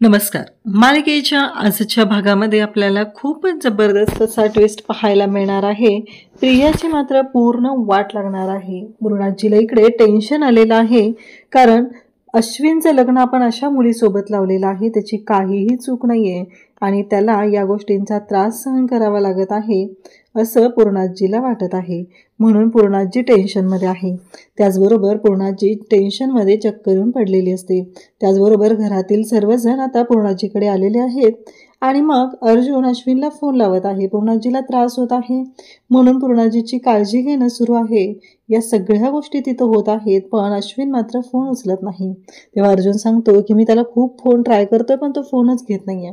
नमस्कार. मालिकेच्या आजच्या भागामध्ये आपल्याला खूपच जबरदस्त असा ट्विस्ट पाहायला मिळणार आहे. प्रियाची मात्र पूर्ण वाट लागणार आहे. मृणालजीला इकडे टेन्शन आलेलं आहे, कारण अश्विनचं लग्न आपण अशा मुलीसोबत लावलेलं आहे, त्याची काहीही चूक नाही आहे आणि त्याला या गोष्टींचा त्रास सहन करावा लागत आहे असं पूर्णाजीला वाटत आहे. म्हणून पूर्णाजी टेन्शनमध्ये आहे. त्याचबरोबर पूर्णाजी टेन्शनमध्ये चक्कर येऊन पडलेली असते. त्याचबरोबर घरातील सर्वजण आता पूर्णाजीकडे आलेले आहेत आणि मग अर्जुन अश्विनला फोन लावत आहे. पूर्णाजीला त्रास होत आहे म्हणून पूर्णाजीची काळजी घेणं सुरू आहे. या सगळ्या गोष्टी तिथं होत आहेत, पण अश्विन मात्र फोन उचलत नाही. तेव्हा अर्जुन सांगतो की मी त्याला खूप फोन ट्राय करतोय पण तो फोनच घेत नाहीये.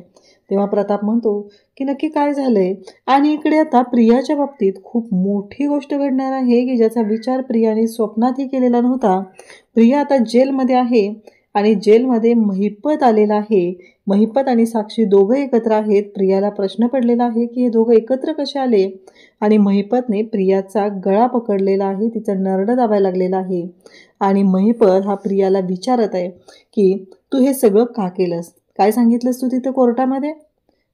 तेव्हा प्रताप म्हणतो की नक्की काय झालंय. आणि इकडे आता प्रियाच्या बाबतीत खूप मोठी गोष्ट घडणार आहे की ज्याचा विचार प्रियाने स्वप्नातही केलेला नव्हता. प्रिया आता जेलमध्ये आहे आणि जेलमध्ये महिपत आलेला आहे. महिपत आणि साक्षी दोघं एकत्र आहेत. प्रियाला प्रश्न पडलेला आहे की हे दोघं एकत्र कसे आले, आणि महिपतने प्रियाचा गळा पकडलेला आहे, तिचं नरडं दाबायला लागलेलं आहे. आणि महिपत हा प्रियाला विचारत आहे की तू हे सगळं का केलंस, काय सांगितलंस तू तिथं कोर्टामध्ये.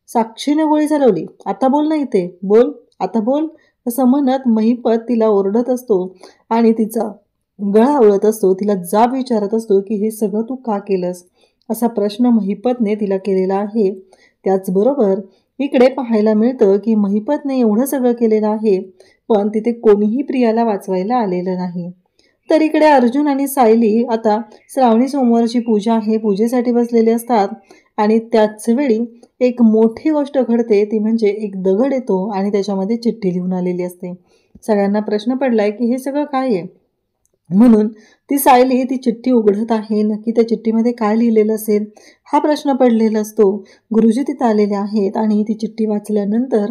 साक्षीने गोळी चालवली, आता बोल ना, इथे बोल, आता बोल, असं म्हणत महिपत तिला ओरडत असतो आणि तिचा गळा आवळत असतो. तिला जाब विचारत असतो की हे सगळं तू का केलंस, असा प्रश्न महिपतने तिला केलेला आहे. त्याचबरोबर इकडे पाहायला मिळतं की महिपतने एवढं सगळं केलेलं आहे पण तिथे कोणीही प्रियाला वाचवायला आलेलं नाही. तर इकडे अर्जुन आणि सायली आता श्रावणी सोमवारची पूजा आहे, पूजेसाठी बसलेले असतात आणि त्याच वेळी एक मोठी गोष्ट घडते. ती म्हणजे एक दगड येतो आणि त्याच्यामध्ये चिठ्ठी लिहून आलेली असते. सगळ्यांना प्रश्न पडलाय की हे सगळं काय आहे, म्हणून ती सायली ती चिठ्ठी उघडत आहे. नक्की त्या चिठ्ठीमध्ये काय लिहिलेलं असेल हा प्रश्न पडलेला असतो. गुरुजी तिथं आलेले आहेत आणि ती चिठ्ठी वाचल्यानंतर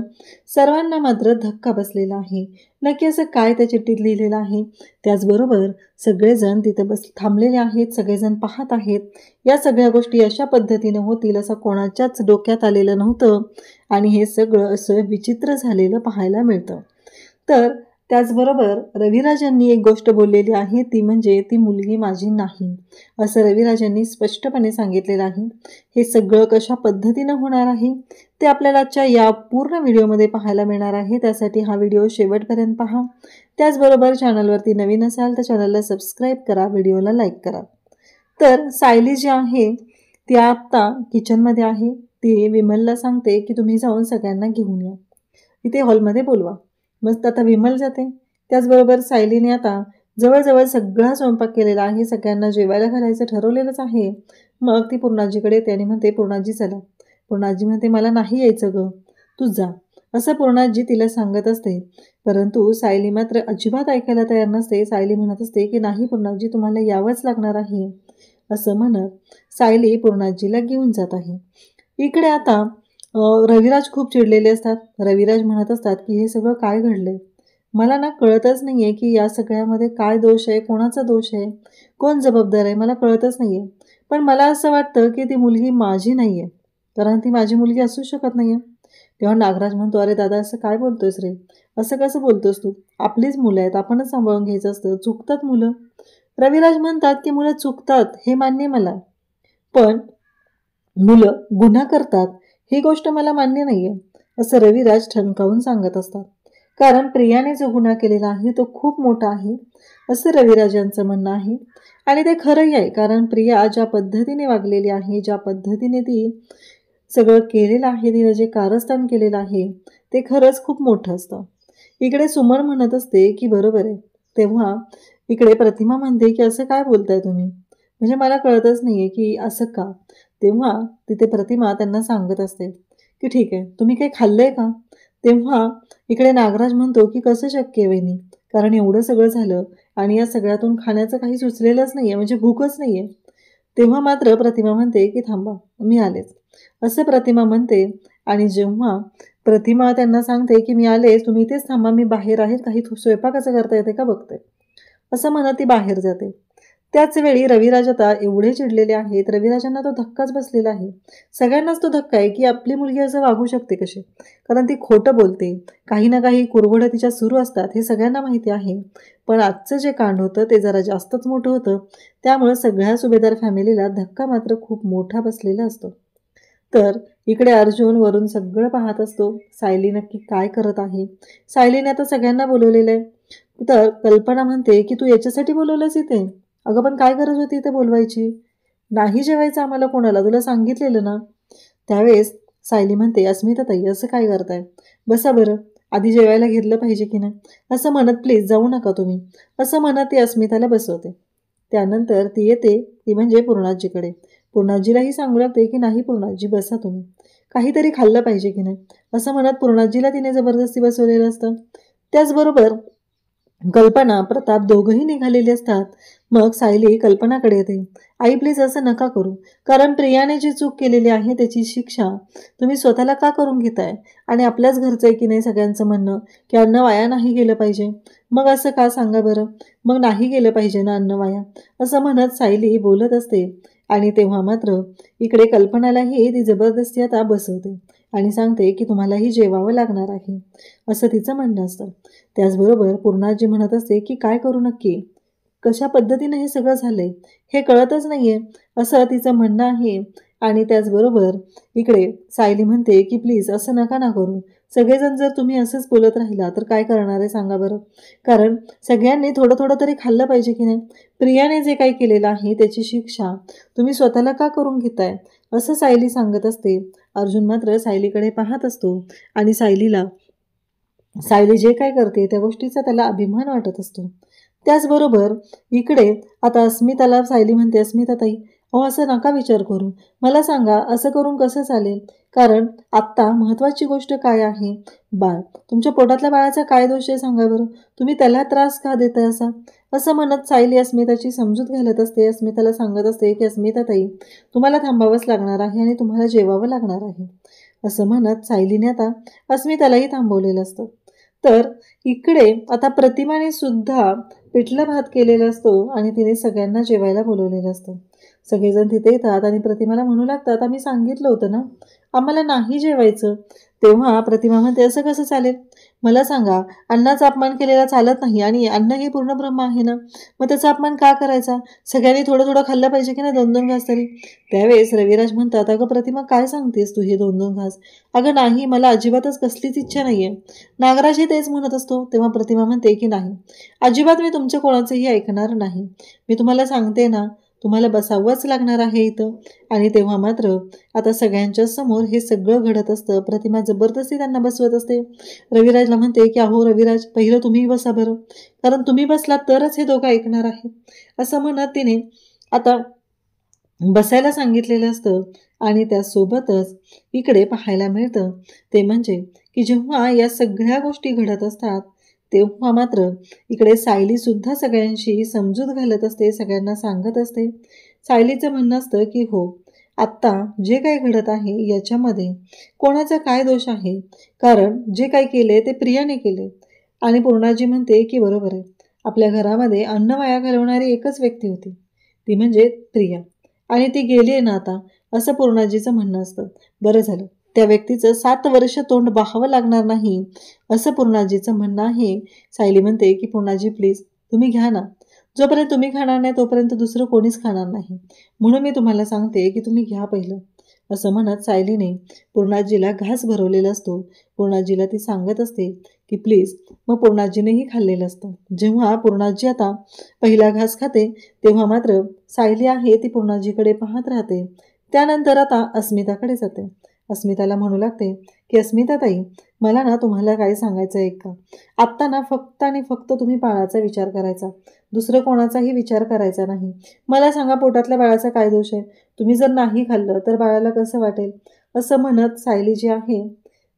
सर्वांना मात्र धक्का बसलेला आहे. नक्की असं काय त्या चिठ्ठीत लिहिलेलं आहे. त्याचबरोबर सगळेजण तिथं थांबलेले आहेत, सगळेजण पाहत आहेत. या सगळ्या गोष्टी अशा पद्धतीनं होतील असं कोणाच्याच डोक्यात आलेलं नव्हतं आणि हे सगळं असं विचित्र झालेलं पाहायला मिळतं. तर त्याचबरोबर रविराजांनी एक गोष्ट बोललेली आहे, ती म्हणजे ती मुलगी माझी नाही, असं रविराजांनी स्पष्टपणे सांगितलेलं आहे. हे सगळं कशा पद्धतीनं होणार आहे ते आपल्याला आजच्या या पूर्ण व्हिडिओमध्ये पाहायला मिळणार आहे. त्यासाठी हा व्हिडिओ शेवटपर्यंत पहा. त्याचबरोबर चॅनलवरती नवीन असाल तर चॅनलला सबस्क्राईब करा, व्हिडिओला लाईक करा. तर सायली जी आहे ती आत्ता किचनमध्ये आहे. ती विमलला सांगते की तुम्ही जाऊन सगळ्यांना घेऊन या, इथे हॉलमध्ये बोलवा. मस्त आता विमल जाते. त्याचबरोबर सायलीने आता जवळजवळ सगळा स्वयंपाक केलेला आहे, सगळ्यांना जेवायला घालायचं ठरवलेलंच आहे. मग ती पूर्णाजीकडे येते आणि म्हणते पूर्णाजी चला. पूर्णाजी म्हणते मला नाही यायचं गं, तू जा, असं पूर्णाजी तिला सांगत असते. परंतु सायली मात्र अजिबात ऐकायला तयार नसते. सायली म्हणत असते की नाही पूर्णाजी, तुम्हाला यावंच लागणार आहे, असं म्हणत सायली पूर्णाजीला घेऊन जात आहे. इकडे आता रविराज खूप चिडलेले असतात. रविराज म्हणत असतात की हे सगळं काय घडलंय, मला ना कळतच नाही आहे की या सगळ्यामध्ये काय दोष आहे, कोणाचा दोष आहे, कोण जबाबदार आहे, मला कळतच नाही आहे. पण मला असं वाटतं की ती मुलगी माझी नाही आहे, कारण ती माझी मुलगी असू शकत नाही आहे. तेव्हा नागराज म्हणतो अरे दादा असं काय बोलतोयस रे, असं कसं बोलतोस तू, आपलीच मुलं आहेत, आपणच सांभाळून घ्यायचं असतं, चुकतात मुलं. रविराज म्हणतात की मुलं चुकतात हे मान्य मला, पण मुलं गुन्हा करतात ही गोष्ट मला मान्य नाही आहे, असं रविराज ठणकावून सांगत असतात. कारण प्रियाने जो गुन्हा केलेला आहे तो खूप मोठा आहे असं रविराजांचं म्हणणं आहे. आणि ते खरंही आहे, कारण प्रिया ज्या पद्धतीने वागलेली आहे, ज्या पद्धतीने ती सगळं केलेलं आहे, तिने जे कारस्थान केलेलं आहे ते खरंच खूप मोठं असतं. इकडे सुमन म्हणत असते की बरोबर आहे. तेव्हा इकडे प्रतिमा म्हणते की असं काय बोलताय तुम्ही, म्हणजे मला कळतच नाही आहे की असं का. तेव्हा तिथे प्रतिमा त्यांना सांगत असते की ठीक आहे, तुम्ही काही खाल्लंय का. तेव्हा इकडे नागराज म्हणतो की कसं शक्य आहे वहिनी, कारण एवढं सगळं झालं आणि या सगळ्यातून खाण्याचं काही सुचलेलंच नाही आहे, म्हणजे भूकच नाही आहे. तेव्हा मात्र प्रतिमा म्हणते की थांबा मी आलेच, असं प्रतिमा म्हणते. आणि जेव्हा प्रतिमा त्यांना सांगते की मी आलेच, तुम्ही इथेच थांबा, मी बाहेर आहे, काही स्वयंपाकाचं करता येते का बघते, असं म्हणत ती बाहेर जाते. त्याच वेळी रविराज आता एवढे चिडलेले आहेत, रविराजांना तो धक्काच बसलेला आहे. सगळ्यांनाच तो धक्का आहे की आपली मुलगी असं वागू शकते कशी, कारण ती खोटं बोलते, काही ना काही कुरघोड्या तिच्या सुरू असतात, हे सगळ्यांना माहिती आहे. पण आजचं जे कांड होतं ते जरा जास्तच मोठं होतं, त्यामुळे सगळ्या सुभेदार फॅमिलीला धक्का मात्र खूप मोठा बसलेला असतो. तर इकडे अर्जुन वरून सगळं पाहत असतो, सायली नक्की काय करत आहे. सायलीने आता सगळ्यांना बोलवलेलं आहे. तर कल्पना म्हणते की तू याच्यासाठी बोलवलंस इथे? अगं पण काय गरज होती इथे बोलवायची? नाही जेवायचं आम्हाला कोणाला, तुला सांगितलेलं ना. त्यावेळेस सायली म्हणते, अस्मिता ताई असं काय करताय? बसा बरं, आधी जेवायला घेतलं पाहिजे की नाही. असं म्हणत प्लीज जाऊ नका तुम्ही, असं म्हणत ती अस्मिताला बसवते. त्यानंतर ती येते, ती म्हणजे पूर्णाजीकडे. पूर्णाजीलाही सांगू लागते की नाही पूर्णाजी बसा तुम्ही, काहीतरी खाल्लं पाहिजे की नाही, असं म्हणत पूर्णाजीला तिने जबरदस्ती बसवलेलं असतं. त्याचबरोबर कल्पना प्रताप दोघंही निघालेले असतात. मग सायली कल्पनाकडे येते. आई प्लीज असं नका करू, कारण प्रियाने जी चूक केलेली आहे त्याची शिक्षा तुम्ही स्वतःला का करून घेताय? आणि आपल्याच घरचं आहे की नाही सगळ्यांचं म्हणणं की अन्न वाया नाही गेलं पाहिजे. मग असं का सांगा बरं? मग नाही गेलं पाहिजे ना अन्न वाया, असं म्हणत सायली बोलत असते. आणि तेव्हा मात्र इकडे कल्पनालाही ती जबरदस्ती आता बसवते आणि सांगते की तुम्हालाही जेवावं लागणार आहे, असं तिचं म्हणणं असतं. त्याचबरोबर पूर्णाजी म्हणत असते की काय करू नक्की, कशा पद्धतीने हे सगळं झालंय हे कळतच नाहीये, असं तिचं म्हणणं आहे. आणि त्याचबरोबर इकडे सायली म्हणते की प्लीज असं नका ना करू, सगळेजण जर तुम्ही असंच बोलत राहिला तर काय करणार आहे सांगा बरं. कारण सगळ्यांनी थोडं थोडं तरी खाल्लं पाहिजे की नाही. प्रियाने जे काही केलेलं आहे त्याची शिक्षा तुम्ही स्वतःला का करून घेताय, असं सायली सांगत असते. अर्जुन मात्र सायलीकडे पाहत असतो आणि सायली जे काय करते त्या गोष्टीचा त्याला अभिमान वाटत असतो. त्याचबरोबर इकडे आता अस्मिताला सायली म्हणते, अस्मिता ताई अहो असं नका विचार करू, मला सांगा असं करून कसं चालेल? कारण आत्ता महत्त्वाची गोष्ट काय आहे? बाळ, तुमच्या पोटातल्या बाळाचा काय दोष आहे सांगा बरं, तुम्ही त्याला त्रास का देताय असा? असं म्हणत सायली अस्मिताची समजूत घालत असते. अस्मिताला सांगत असते की अस्मिता ताई तुम्हाला थांबावंच लागणार आहे आणि तुम्हाला जेवावं लागणार आहे, असं म्हणत सायलीने आता अस्मितालाही थांबवलेलं असतं. तर इकडे आता प्रतिमाने सुद्धा पिठलं भात केलेला असतो आणि तिने सगळ्यांना जेवायला बोलवलेलं असतं. सगळेजण तिथे येतात आणि प्रतिमाला म्हणू लागतात, आम्ही सांगितलं होतं ना आम्हाला नाही जेवायचं. तेव्हा प्रतिमा म्हणते, असं कसं चालेल? मला सांगा, अन्नाचा अपमान केलेला चालत नाही आणि अन्न हे पूर्ण ब्रह्म आहे ना, मग त्याचा अपमान का करायचा? सगळ्यांनी थोडं थोडं खाल्लं पाहिजे की नाही, 2-2 घास तरी. त्यावेळेस रविराज म्हणतात, अगं प्रतिमा काय सांगतेस तू हे 2-2 घास? अगं नाही, मला अजिबातच कसलीच इच्छा नाही आहे. नागराजही तेच म्हणत असतो. तेव्हा प्रतिमा म्हणते की नाही, अजिबात मी तुमच्या कोणाचंही ऐकणार नाही. मी तुम्हाला सांगते ना, तुम्हाला बसावंच लागणार आहे इथं. आणि तेव्हा मात्र आता सगळ्यांच्या समोर हे सगळं घडत असतं. प्रतिमा जबरदस्ती त्यांना बसवत असते. रविराजला म्हणते की अहो रविराज, पहिलं तुम्ही बसा बरं, कारण तुम्ही बसलात तरच हे दोघं ऐकणार आहे, असं म्हणत तिने आता बसायला सांगितलेलं असतं. आणि त्यासोबतच इकडे पाहायला मिळतं ते म्हणजे की जेव्हा या सगळ्या गोष्टी घडत असतात तेव्हा मात्र इकडे सायलीसुद्धा सगळ्यांशी समजूत घालत असते, सगळ्यांना सांगत असते. सायलीचं म्हणणं असतं की हो, आत्ता जे काही घडत आहे याच्यामध्ये कोणाचा काय दोष आहे, कारण जे काही केले ते प्रियाने केले. आणि पूर्णाजी म्हणते की बरोबर आहे, आपल्या घरामध्ये अन्न वाया घालवणारी एकच व्यक्ती होती, ती म्हणजे प्रिया, आणि ती गेली आहे ना आता, असं पूर्णाजीचं म्हणणं असतं. बरं झालं त्या व्यक्तीचं 7 वर्ष तोंड पाहावं लागणार नाही, असं पूर्णाजीचं म्हणणं आहे. सायली म्हणते की पूर्णाजी प्लीज तुम्ही घ्या ना, जोपर्यंत तुम्ही खाणार नाही तोपर्यंत दुसरं कोणीच खाणार नाही, म्हणून मी तुम्हाला सांगते की तुम्ही घ्या पहिलं, असं म्हणत सायलीने पूर्णाजीला घास भरवलेला असतो. पूर्णाजीला ती सांगत असते की प्लीज. मग पूर्णाजीनेही खाल्लेलं असतं. जेव्हा पूर्णाजी आता पहिला घास खाते तेव्हा मात्र सायली आहे ती पूर्णाजीकडे पाहत राहते. त्यानंतर आता अस्मिताकडे जाते. अस्मिताला म्हणू लागते की अस्मिता ताई, मला ना तुम्हाला काय सांगायचं आहे का? आत्ता ना फक्त आणि फक्त तुम्ही बाळाचा विचार करायचा, दुसरं कोणाचाही विचार करायचा नाही. मला सांगा पोटातल्या बाळाचा काय दोष आहे? तुम्ही जर नाही खाल्लं तर बाळाला कसं वाटेल? असं म्हणत सायली जी आहे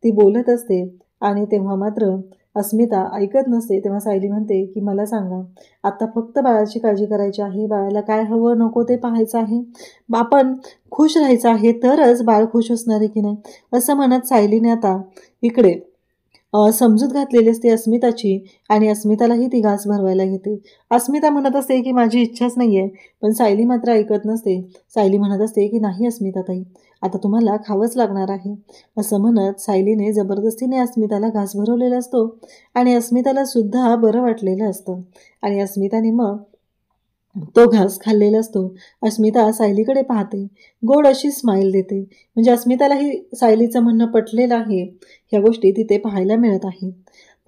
ती बोलत असते. आणि तेव्हा मात्र अस्मिता ऐकत नसते. तेव्हा सायली म्हणते की मला सांगा, आता फक्त बाळाची काळजी करायची आहे, बाळाला काय हवं नको ते पाहायचं आहे, आपण खुश राहायचं आहे, तरच बाळ खुश असणार आहे की नाही, असं म्हणत सायलीने आता इकडे समजूत घातलेली असते अस्मिताची. आणि अस्मितालाही ती घास भरवायला घेते. अस्मिता म्हणत असते की माझी इच्छाच नाही आहे, पण सायली मात्र ऐकत नसते. सायली म्हणत असते की नाही अस्मिता ताई, आता तुम्हाला खावंच लागणार आहे, असं म्हणत सायलीने जबरदस्तीने अस्मिताला घास भरवलेला असतो. आणि अस्मिताला सुद्धा बरं वाटलेलं असतं. आणि अस्मिताने मग तो घास खाल्लेला असतो. अस्मिता सायलीकडे पाहते, गोड अशी स्माईल देते. म्हणजे अस्मितालाही सायलीचं म्हणणं पटलेलं आहे. ह्या गोष्टी तिथे पाहायला मिळत आहेत.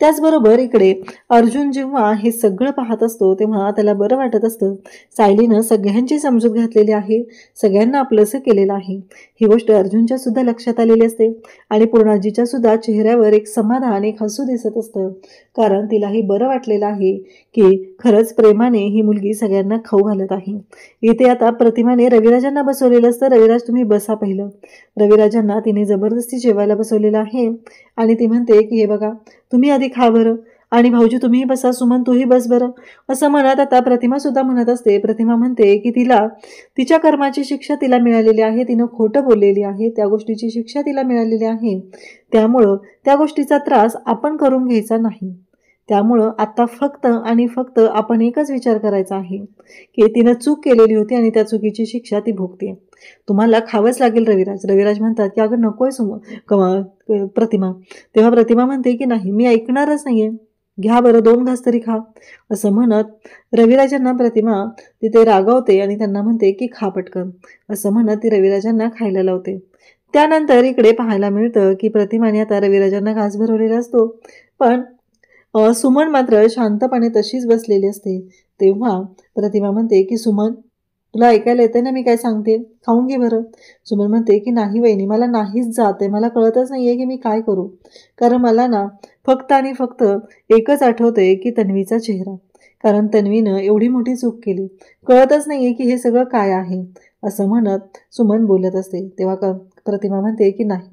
त्याचबरोबर इकडे अर्जुन जेव्हा हे सगळं पाहत असतो तेव्हा त्याला बरं वाटत असतं. सायलीनं सगळ्यांची समजूत घातलेली आहे, सगळ्यांना आपलंसं केलेलं आहे. ही गोष्ट अर्जुनच्या सुद्धा लक्षात आलेली असते आणि पूर्णाजीच्या सुद्धा चेहऱ्यावर एक समाधान, एक हसू दिसत असतं. कारण तिलाही बरं वाटलेलं आहे की खरंच प्रेमाने ही मुलगी सगळ्यांना खाऊ घालत आहे. इथे आता प्रतिमाने रविराजांना बसवलेलं असतं. रविराज तुम्ही बसा पहिलं. रविराजांना तिने जबरदस्ती जेवायला बसवलेलं आहे आणि ती म्हणते की हे बघा, तुम्ही आधी खा बरं आणि भाऊजी तुम्ही बसा, सुमन तूही बस बरं, असं म्हणत आता प्रतिमा सुद्धा म्हणत असते. प्रतिमा म्हणते की तिला तिच्या कर्माची शिक्षा तिला मिळालेली आहे, तिनं खोटं बोललेली आहे, त्या गोष्टीची शिक्षा तिला मिळालेली आहे. त्यामुळं त्या गोष्टीचा त्रास आपण करून घ्यायचा नाही. त्यामुळं आता फक्त आणि फक्त आपण एकच विचार करायचा आहे की तिनं चूक केलेली होती आणि त्या चुकीची शिक्षा ती भोगते. तुम्हाला खावंच लागेल रविराज. रविराज म्हणतात की अगं नकोय प्रतिमा. तेव्हा प्रतिमा म्हणते की नाही, मी ऐकणारच नाहीये, घ्या बरं 2 घास तरी खा. असं म्हणत रविराजांना प्रतिमा तिथे रागावते आणि त्यांना म्हणते की खा पटकन. असं म्हणत ती रविराजांना खायला लावते. त्यानंतर इकडे पाहायला मिळतं की प्रतिमाने आता रविराजांना घास भरवलेला असतो, पण सुमन मात्र शांतपणे तशीच बसलेली असते. तेव्हा प्रतिमा म्हणते की सुमन, तुला ऐकायला येते ना मी काय सांगते, खाऊन घे बरं. सुमन म्हणते की नाही वहिनी, मला नाहीच जाते, मला कळतच नाही आहे की मी काय करू. कारण मला ना फक्त आणि फक्त एकच आठवतंय की तन्वीचा चेहरा. कारण तन्वीनं एवढी मोठी चूक केली, कळतच नाही आहे की हे सगळं काय आहे. असं म्हणत सुमन बोलत असते. तेव्हा प्रतिमा म्हणते की नाही,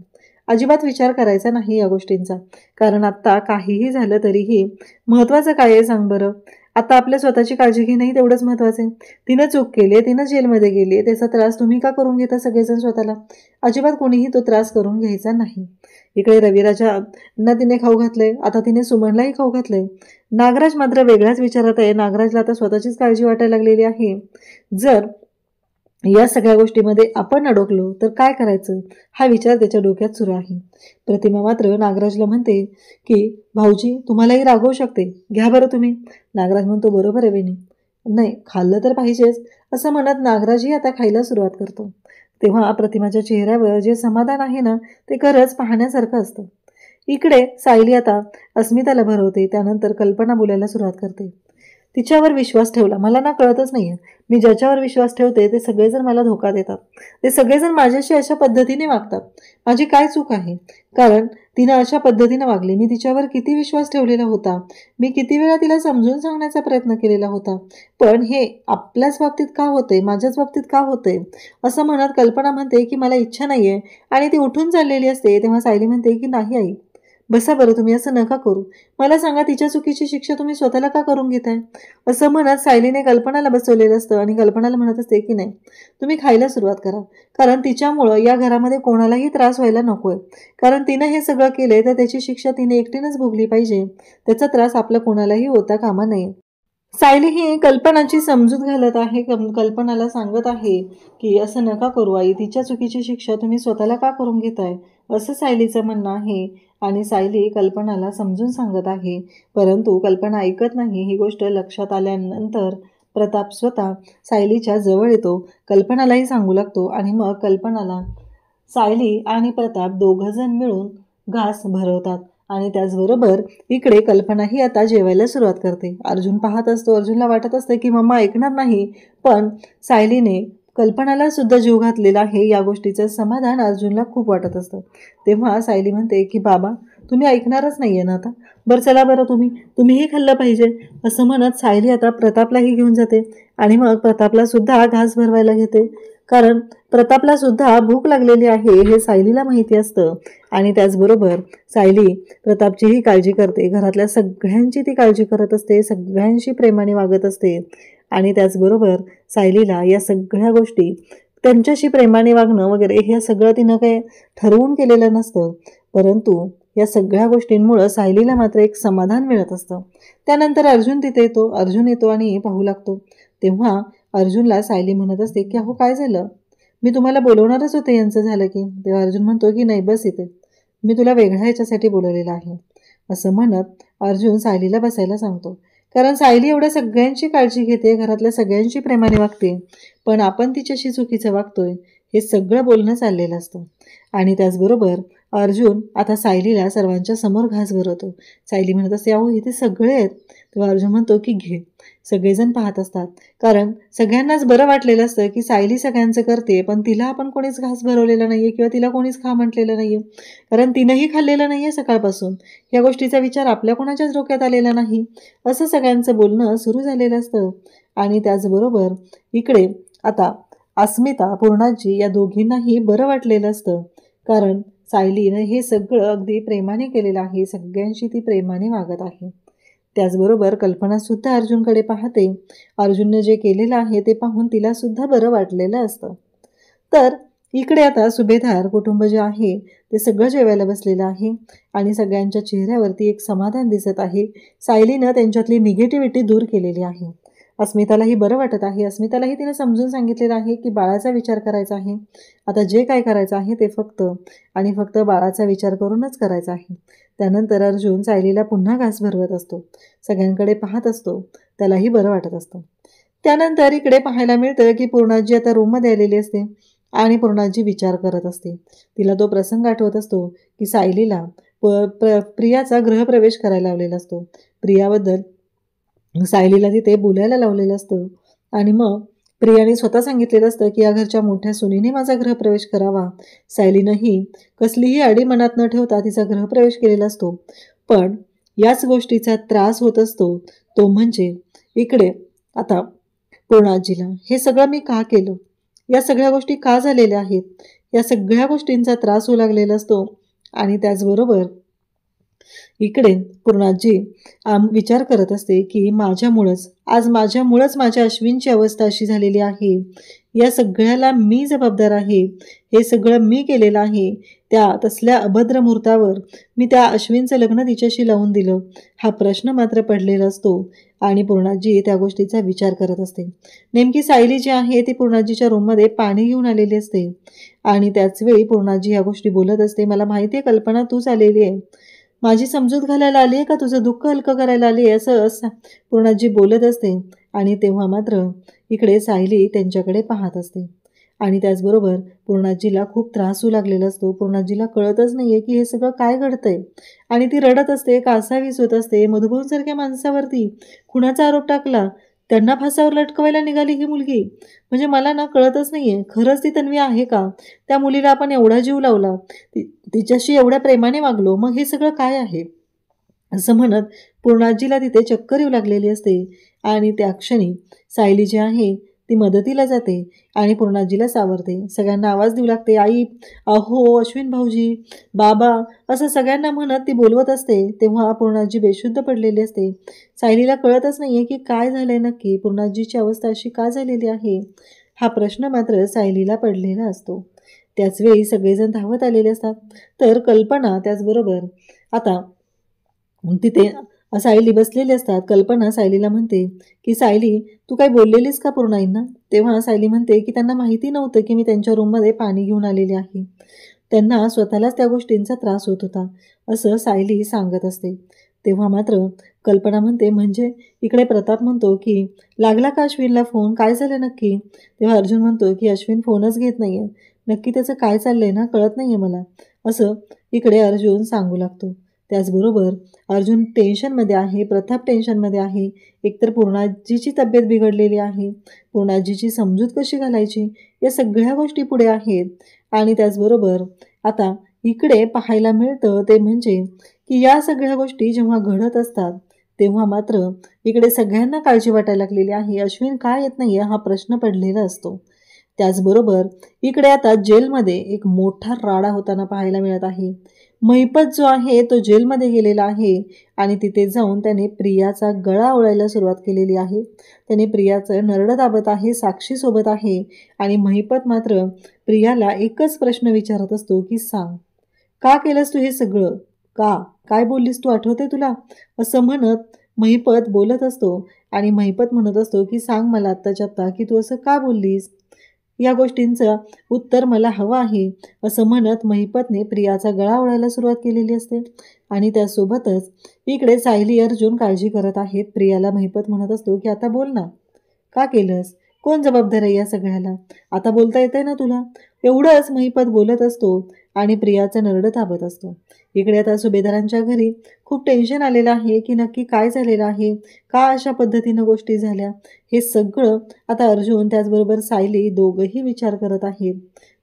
अजिबात विचार करायचा नाही या गोष्टींचा. कारण आत्ता काहीही झालं तरीही महत्त्वाचं काय आहे सांग बरं. आता आपल्या स्वतःची काळजी घेणंही तेवढंच महत्त्वाचं आहे. तिनं चूक केली आहे, तिनं जेलमध्ये गेली आहे, त्याचा त्रास तुम्ही का करून घेता सगळेजण स्वतःला. अजिबात कोणीही तो त्रास करून घ्यायचा नाही. इकडे रविराजांना तिने खाऊ घातलंय, आता तिने सुमनलाही खाऊ घातलंय. नागराज मात्र वेगळ्याच विचारात आहे. नागराजला आता स्वतःचीच काळजी वाटायला लागलेली आहे. जर या सगळ्या गोष्टीमध्ये आपण अडकलो तर काय करायचं, हा विचार त्याच्या डोक्यात सुरू आहे. प्रतिमा मात्र नागराजला म्हणते की भाऊजी तुम्हालाही रागवू शकते, घ्या बरं तुम्ही. नागराज म्हणतो बरोबर आहे वहिनी, नाही खाल्लं तर पाहिजेच. असं म्हणत नागराजही आता खायला सुरुवात करतो. तेव्हा प्रतिमाच्या चेहऱ्यावर जे समाधान आहे ना, ते खरंच पाहण्यासारखं असतं. इकडे सायली आता अस्मिताला भरवते. त्यानंतर कल्पना बोलायला सुरुवात करते. तिच्यावर विश्वास ठेवला, मला ना कळतच नाहीये, मी ज्याच्यावर विश्वास ठेवते ते सगळेजण मला धोका देतात, ते सगळेजण माझ्याशी अशा पद्धतीने वागतात. माझी काय चूक आहे. कारण तिनं अशा पद्धतीने वागली. मी तिच्यावर किती विश्वास ठेवलेला होता, मी किती वेळा तिला समजून सांगण्याचा प्रयत्न केलेला होता, पण हे आपल्याच बाबतीत का होते, माझ्याच बाबतीत का होते. असं म्हणत कल्पना म्हणते की मला इच्छा नाहीये आणि ती उठून चाललेली असते. तेव्हा सायली म्हणते की नाही आई, बसा बरं तुम्ही, असं नका करू. मला सांगा, तिच्या चुकीची शिक्षा तुम्ही स्वतःला का करून घेताय. असं म्हणत सायलीने कल्पनाला बसवलेलं असतं आणि कल्पनाला म्हणत असते की नाही, तुम्ही खायला सुरुवात करा. कारण तिच्यामुळं या घरामध्ये कोणालाही त्रास व्हायला नकोय. कारण तिनं हे सगळं केलंय तर त्याची शिक्षा तिने एकटीनंच भोगली पाहिजे. त्याचा त्रास आपला कोणालाही होता कामा नये. सायली ही कल्पनाची समजूत घालत आहे, कल्पनाला सांगत आहे की असं नका करू आई, तिच्या चुकीची शिक्षा तुम्ही स्वतःला का करून घेताय, असं सायलीचं म्हणणं आहे. आणि सायली कल्पनाला समजून सांगत आहे, परंतु कल्पना ऐकत नाही. ही गोष्ट लक्षात आल्यानंतर प्रताप स्वतः सायलीच्या जवळ येतो, कल्पनालाही सांगू लागतो आणि मग कल्पनाला सायली आणि प्रताप दोघंजण मिळून घास भरवतात. आणि त्याचबरोबर इकडे कल्पनाही आता जेवायला सुरुवात करते. अर्जुन पाहत असतो. अर्जुनला वाटत असतं की मम्मा ऐकणार नाही, पण सायलीने कल्पनाला सुद्धा जीव घातलेला आहे या गोष्टीचं समाधान अर्जुनला खूप वाटत असतं. तेव्हा सायली म्हणते की बाबा तुम्ही ऐकणारच नाहीये ना आता, बरं चला बरं तुम्हीही खाल्लं पाहिजे. असं म्हणत सायली आता प्रतापलाही घेऊन जाते आणि मग प्रतापला सुद्धा घास भरवायला घेते. कारण प्रतापला सुद्धा भूक लागलेली आहे हे सायलीला माहिती असतं. आणि त्याचबरोबर सायली प्रतापचीही काळजी करते, घरातल्या सगळ्यांची ती काळजी करत असते, सगळ्यांशी प्रेमाने वागत असते. आणि त्याचबरोबर सायलीला या सगळ्या गोष्टी, त्यांच्याशी प्रेमाने वागणं वगैरे हे सगळं तिनं काही ठरवून केलेलं नसतं, परंतु या सगळ्या गोष्टींमुळं सायलीला मात्र एक समाधान मिळत असतं. त्यानंतर अर्जुन तिथे येतो. अर्जुन येतो आणि पाहू लागतो. तेव्हा अर्जुनला सायली म्हणत असते की अहो काय झालं, मी तुम्हाला बोलवणारच होते यांचं झालं की. तेव्हा अर्जुन म्हणतो की नाही बस इथे, मी तुला वेगळ्या ह्याच्यासाठी बोलवलेलं आहे. असं म्हणत अर्जुन सायलीला बसायला सांगतो. कारण सायली एवढ्या सगळ्यांची काळजी घेते, घरातल्या सगळ्यांची प्रेमाने वागते, पण आपण तिच्याशी चुकीचं वागतोय हे सगळं बोलणं चाललेलं असतं. आणि त्याचबरोबर अर्जुन आता सायलीला सर्वांच्या समोर घास भरवतो. सायली म्हणत असते, अहो इथे सगळे आहेत. तेव्हा अर्जुन म्हणतो की घे. सगळेजण पाहत असतात, कारण सगळ्यांनाच बरं वाटलेलं असतं की सायली सगळ्यांचं करते, पण तिला आपण कोणीच घास भरवलेला नाहीये किंवा तिला कोणीच खा म्हटलेलं नाहीये, कारण तिनंही खाल्लेलं नाहीये सकाळपासून. या गोष्टीचा विचार आपल्या कोणाच्याच डोक्यात आलेला नाही. असं सगळ्यांचं बोलणं सुरू झालेलं असतं. आणि त्याचबरोबर इकडे आता अस्मिता, पूर्णाजी या दोघींनाही बरं वाटलेलं असतं, कारण सायलीनं हे सगळं अगदी प्रेमाने केलेलं आहे. सगळ्यांशी ती प्रेमाने वागत आहे. त्याचबरोबर कल्पनासुद्धा अर्जुनकडे पाहते. अर्जुननं जे केलेलं आहे ते पाहून तिलासुद्धा बरं वाटलेलं असतं. तर इकडे आता सुभेदार कुटुंब जे आहे ते सगळं जेवायला बसलेलं आहे आणि सगळ्यांच्या चेहऱ्यावरती एक समाधान दिसत आहे. सायलीनं त्यांच्यातली निगेटिव्हिटी दूर केलेली आहे. अस्मितालाही बरं वाटत आहे. अस्मितालाही तिनं समजून सांगितलेलं आहे की बाळाचा विचार करायचा आहे. आता जे काय करायचं आहे ते फक्त आणि फक्त बाळाचा विचार करूनच करायचं आहे. त्यानंतर अर्जुन सायलीला पुन्हा घास भरवत असतो. सगळ्यांकडे पाहत असतो. त्यालाही बरं वाटत असतं. त्यानंतर इकडे पाहायला मिळतं की पूर्णाजी आता रूममध्ये आलेली असते आणि पूर्णाजी विचार करत असते. तिला तो प्रसंग आठवत असतो की सायलीला प्रियाचा गृहप्रवेश करायला लावलेला असतो. प्रियाबद्दल सायलीला तिथे बोलायला लावलेलं असतं आणि मग प्रियाने स्वतः सांगितलेलं असतं की या घरच्या मोठ्या सुनीने माझा गृहप्रवेश करावा. सायलीनंही कसलीही अडी मनात न ठेवता तिचा गृहप्रवेश केलेला असतो. पण याच गोष्टीचा त्रास होत असतो, तो म्हणजे इकडे आता पूर्णाजीला. हे सगळं मी का केलं, या सगळ्या गोष्टी का झालेल्या आहेत, या सगळ्या गोष्टींचा त्रास होऊ लागलेला असतो. आणि त्याचबरोबर इकडे पूर्णाजी विचार करत असते की माझ्यामुळंच माझ्या अश्विनची अवस्था अशी झालेली आहे. या सगळ्याला मी जबाबदार आहे. हे सगळं मी केलेलं आहे. त्या तसल्या अभद्र मुहूर्तावर मी त्या अश्विनचं लग्न तिच्याशी लावून दिलं, हा प्रश्न मात्र पडलेला असतो. आणि पूर्णाजी त्या गोष्टीचा विचार करत असते. नेमकी सायली जी आहे ती पूर्णाजीच्या रूममध्ये पाणी घेऊन आलेली असते आणि त्याचवेळी पूर्णाजी ह्या गोष्टी बोलत असते. मला माहिती आहे कल्पना, तूच आलेली आहे, माझी समजूत घालायला आली आहे का तुझं दुःख हलकं करायला आली आहे, असं पूर्णाजी बोलत असते. आणि तेव्हा मात्र इकडे सायली त्यांच्याकडे पाहत असते. आणि त्याचबरोबर पूर्णाजीला खूप त्रास होऊ लागलेला असतो. पूर्णाजीला कळतच नाही आहे की हे सगळं काय घडतंय आणि ती रडत असते, कासावीस होत असते. मधुभाऊंसारख्या माणसावरती खुनाचा आरोप टाकला, त्यांना फासावर लटकवायला निघाली ही मुलगी. म्हणजे मला ना कळतच नाही आहे, खरंच ती तन्वी आहे का? त्या मुलीला आपण एवढा जीव लावला, तिच्याशी एवढ्या प्रेमाने वागलो, मग हे सगळं काय आहे असं म्हणत पूर्णाजीला तिथे चक्कर येऊ लागलेली असते. आणि त्या क्षणी सायली जी आहे ती मदतीला जाते आणि पूर्णाजीला सावरते. सगळ्यांना आवाज देऊ लागते, आई, अहो, अश्विन भाऊजी, बाबा, असं सगळ्यांना म्हणत ती बोलवत असते. तेव्हा पूर्णाजी बेशुद्ध पडलेली असते. सायलीला कळतच नाही आहे की काय झालं आहे नक्की, पूर्णाजीची अवस्था अशी का झालेली आहे, हा प्रश्न मात्र सायलीला पडलेला असतो. त्याचवेळी सगळेजण धावत आलेले असतात. तर कल्पना त्याचबरोबर आता तिथे सायली बसलेली असतात. कल्पना सायलीला म्हणते की सायली, तू काय बोललेलीस का पूर्णाईंना? तेव्हा सायली म्हणते की त्यांना माहिती नव्हतं की मी त्यांच्या रूममध्ये पाणी घेऊन आलेली आहे, त्यांना स्वतःलाच त्या गोष्टींचा त्रास होत होता, असं सायली सांगत असते. तेव्हा मात्र कल्पना म्हणते, म्हणजे इकडे प्रताप म्हणतो की लागला का अश्विनला फोन, काय झालं नक्की? तेव्हा अर्जुन म्हणतो की अश्विन फोनच घेत नाही आहे, नक्की त्याचं काय चाललंय ना कळत नाही आहे मला, असं इकडे अर्जुन सांगू लागतो. त्याचबरोबर अर्जुन टेन्शनमध्ये आहे, प्रताप टेन्शनमध्ये आहे. एकतर पूर्णाजीची तब्येत बिघडलेली आहे, पूर्णाजीची समजूत कशी घालायची, या सगळ्या गोष्टी पुढे आहेत. आणि त्याचबरोबर आता इकडे पाहायला मिळतं ते म्हणजे की या सगळ्या गोष्टी जेव्हा घडत असतात तेव्हा मात्र इकडे सगळ्यांना काळजी वाटायला लागलेली आहे. अश्विन का येत नाही आहे हा प्रश्न पडलेला असतो. त्याचबरोबर इकडे आता जेलमध्ये एक मोठा राडा होताना पाहायला मिळत आहे. महिपत जो आहे तो जेलमध्ये गेलेला आहे आणि तिथे जाऊन त्याने प्रियाचा गळा ओळायला सुरुवात केलेली आहे. त्याने प्रियाचं नरडं दाबत आहे, साक्षीसोबत आहे. आणि महिपत मात्र प्रियाला एकच प्रश्न विचारत असतो की सांग, का केलंस तू हे सगळं, काय बोललीस तू, आठवते तुला, असं म्हणत महिपत बोलत असतो. आणि महिपत म्हणत असतो की सांग मला आत्ताच्या आत्ता की तू असं का बोललीस. या गोष्टींचं उत्तर मला हवं आहे असं म्हणत महिपतने प्रियाचा गळा ओढायला सुरुवात केलेली असते. आणि त्यासोबतच इकडे सायली अर्जुन काळजी करत आहेत. प्रियाला महिपत म्हणत असतो की आता बोल ना, का केलंस, कोण जबाबदार आहे या सगळ्याला, आता बोलता येतंय ना तुला. एवढंच महिपत बोलत असतो आणि प्रियाचं नरडं तापत असतो. इकडे आता सुभेदारांच्या घरी खूप टेन्शन आलेलं आहे की नक्की काय झालेलं आहे, का अशा पद्धतीनं गोष्टी झाल्या, हे सगळं आता अर्जुन त्याचबरोबर सायली दोघंही विचार करत आहेत.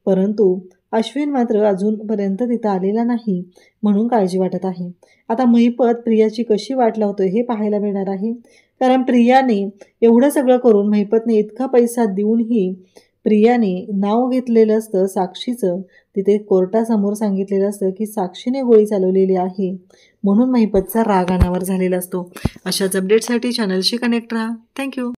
परंतु अश्विन मात्र अजूनपर्यंत तिथं आलेला नाही, म्हणून काळजी वाटत आहे. आता महिपत प्रियाची कशी वाट लावतोय हे पाहायला मिळणार आहे. कारण प्रियाने एवढं सगळं करून महिपतने इतका पैसा देऊनही प्रियाने नाव घेतलेलं असतं साक्षीचं. तिथे कोर्टासमोर सांगितलेलं असतं की साक्षीने गोळी चालवलेली आहे, म्हणून महिपतचा राग अनावर झालेला असतो. अशाच अपडेटसाठी चॅनलशी कनेक्ट राहा. थँक्यू.